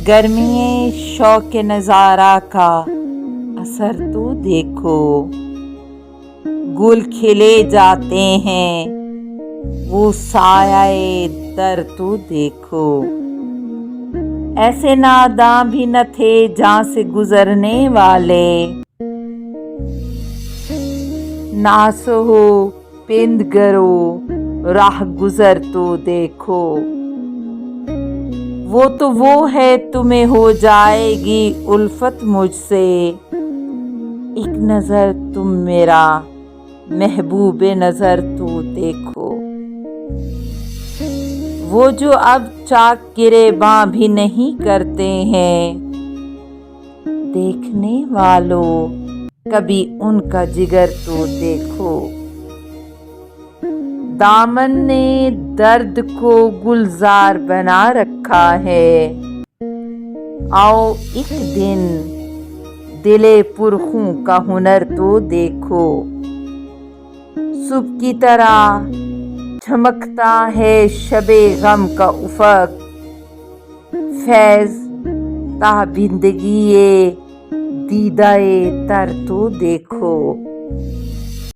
गर्मी शौक नज़ारा का असर तो देखो, गुल खिले जाते हैं वो साये दर तो देखो। ऐसे नादां भी न थे जहाँ से गुजरने वाले, नास हो पिंद गरो राह गुजर तो देखो। वो है तुम्हें हो जाएगी उल्फत मुझसे, एक नज़र तुम मेरा महबूबे नज़र तो देखो। वो जो अब चाक गिरेबां भी नहीं करते हैं, देखने वालों कभी उनका जिगर तो देखो। दामन ने दर्द को गुलजार बना रखा है, आओ एक दिन दिले पुरखों का हुनर तो देखो। सुबह की तरह चमकता है शबे गम का उफक, फैज ताबिंदगी ये दीदाए तर तो देखो।